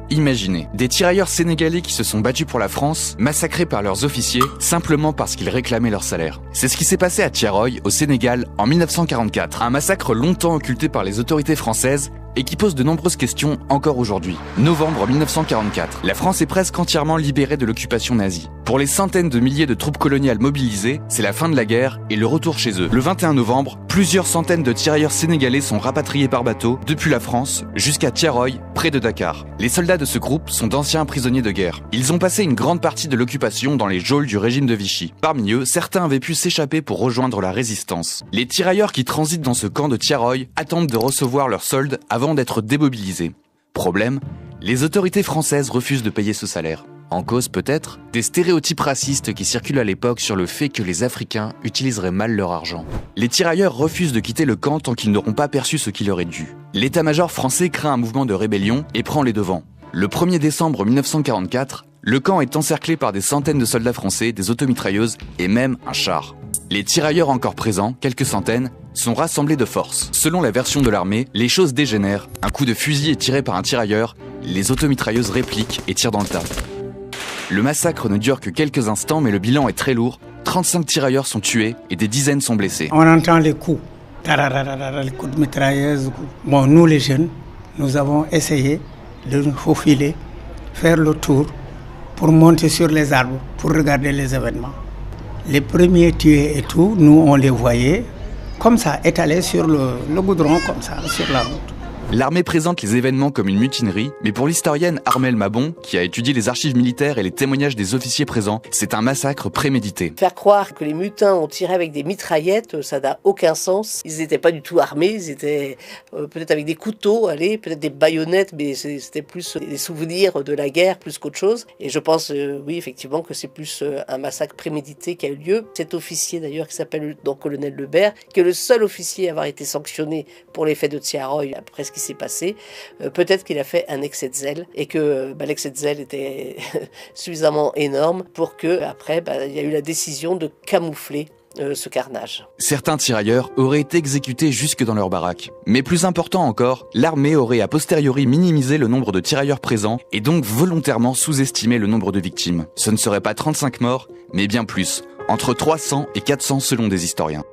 Imaginez, des tirailleurs sénégalais qui se sont battus pour la France, massacrés par leurs officiers, simplement parce qu'ils réclamaient leur salaire. C'est ce qui s'est passé à Thiaroye, au Sénégal, en 1944. Un massacre longtemps occulté par les autorités françaises et qui pose de nombreuses questions encore aujourd'hui. Novembre 1944, la France est presque entièrement libérée de l'occupation nazie. Pour les centaines de milliers de troupes coloniales mobilisées, c'est la fin de la guerre et le retour chez eux. Le 21 novembre, plusieurs centaines de tirailleurs sénégalais sont rapatriés par bateau depuis la France jusqu'à Thiaroye, près de Dakar. Les soldats de ce groupe sont d'anciens prisonniers de guerre. Ils ont passé une grande partie de l'occupation dans les geôles du régime de Vichy. Parmi eux, certains avaient pu s'échapper pour rejoindre la résistance. Les tirailleurs qui transitent dans ce camp de Thiaroye attendent de recevoir leur solde avant d'être démobilisés. Problème, les autorités françaises refusent de payer ce salaire. En cause peut-être des stéréotypes racistes qui circulent à l'époque sur le fait que les Africains utiliseraient mal leur argent. Les tirailleurs refusent de quitter le camp tant qu'ils n'auront pas perçu ce qui leur est dû. L'état-major français craint un mouvement de rébellion et prend les devants. Le 1er décembre 1944, le camp est encerclé par des centaines de soldats français, des automitrailleuses et même un char. Les tirailleurs encore présents, quelques centaines, sont rassemblés de force. Selon la version de l'armée, les choses dégénèrent. Un coup de fusil est tiré par un tirailleur, les automitrailleuses répliquent et tirent dans le tas. Le massacre ne dure que quelques instants, mais le bilan est très lourd. 35 tirailleurs sont tués et des dizaines sont blessés. On entend les coups, les coups de mitrailleuse. Bon, nous les jeunes, nous avons essayé de nous faufiler, faire le tour pour monter sur les arbres, pour regarder les événements. Les premiers tués et tout, nous on les voyait comme ça, étalés sur le goudron, comme ça, sur la route. L'armée présente les événements comme une mutinerie, mais pour l'historienne Armelle Mabon, qui a étudié les archives militaires et les témoignages des officiers présents, c'est un massacre prémédité. Faire croire que les mutins ont tiré avec des mitraillettes, ça n'a aucun sens. Ils n'étaient pas du tout armés, ils étaient peut-être avec des couteaux, peut-être des baïonnettes, mais c'était plus des souvenirs de la guerre plus qu'autre chose. Et je pense, oui, effectivement, que c'est plus un massacre prémédité qui a eu lieu. Cet officier d'ailleurs, qui s'appelle donc colonel Lebert, qui est le seul officier à avoir été sanctionné pour les faits de Thiaroye après ce qui s'est passé, peut-être qu'il a fait un excès de zèle et que l'excès de zèle était suffisamment énorme pour que après il y a eu la décision de camoufler ce carnage. Certains tirailleurs auraient été exécutés jusque dans leur baraque. Mais plus important encore, l'armée aurait a posteriori minimisé le nombre de tirailleurs présents et donc volontairement sous-estimé le nombre de victimes. Ce ne serait pas 35 morts, mais bien plus, entre 300 et 400 selon des historiens.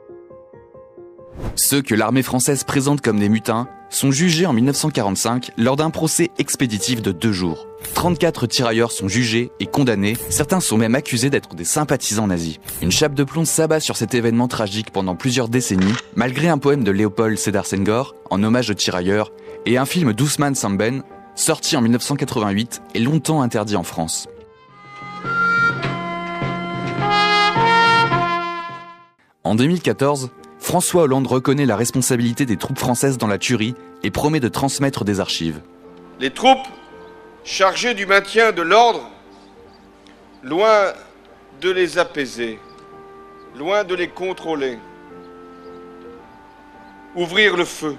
Ceux que l'armée française présente comme des mutins sont jugés en 1945 lors d'un procès expéditif de 2 jours. 34 tirailleurs sont jugés et condamnés, certains sont même accusés d'être des sympathisants nazis. Une chape de plomb s'abat sur cet événement tragique pendant plusieurs décennies, malgré un poème de Léopold Sédar Senghor, en hommage aux tirailleurs, et un film d'Ousmane Sembène, sorti en 1988 et longtemps interdit en France. En 2014, François Hollande reconnaît la responsabilité des troupes françaises dans la tuerie et promet de transmettre des archives. Les troupes chargées du maintien de l'ordre, loin de les apaiser, loin de les contrôler, ouvrir le feu.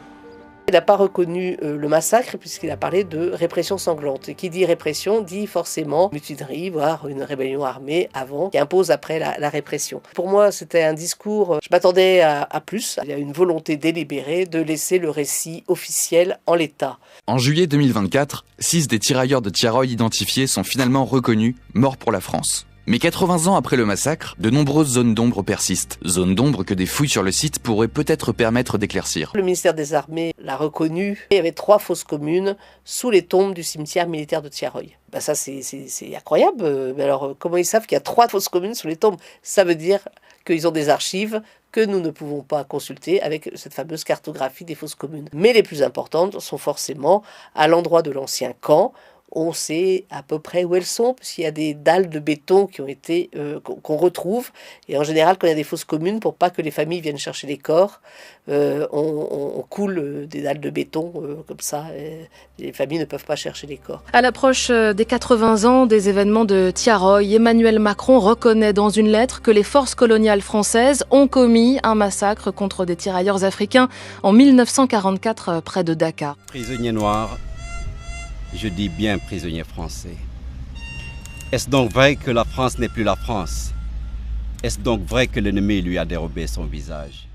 Il n'a pas reconnu le massacre puisqu'il a parlé de répression sanglante. Et qui dit répression dit forcément mutinerie, voire une rébellion armée avant, qui impose après la répression. Pour moi, c'était un discours, je m'attendais à plus. Il y a une volonté délibérée de laisser le récit officiel en l'état. En juillet 2024, 6 des tirailleurs de Thiaroye identifiés sont finalement reconnus morts pour la France. Mais 80 ans après le massacre, de nombreuses zones d'ombre persistent. Zones d'ombre que des fouilles sur le site pourraient peut-être permettre d'éclaircir. Le ministère des Armées l'a reconnu. Il y avait 3 fosses communes sous les tombes du cimetière militaire de Thiaroye. Ça, c'est incroyable. Mais alors, comment ils savent qu'il y a 3 fosses communes sous les tombes? Ça veut dire qu'ils ont des archives que nous ne pouvons pas consulter avec cette fameuse cartographie des fosses communes. Mais les plus importantes sont forcément à l'endroit de l'ancien camp. On sait à peu près où elles sont, puisqu'il y a des dalles de béton qui ont été qu'on retrouve. Et en général, quand il y a des fosses communes, pour pas que les familles viennent chercher les corps, on coule des dalles de béton comme ça. Les familles ne peuvent pas chercher les corps. À l'approche des 80 ans des événements de Thiaroye, Emmanuel Macron reconnaît dans une lettre que les forces coloniales françaises ont commis un massacre contre des tirailleurs africains en 1944 près de Dakar. Prisonniers noirs. Je dis bien prisonniers français. Est-ce donc vrai que la France n'est plus la France? Est-ce donc vrai que l'ennemi lui a dérobé son visage?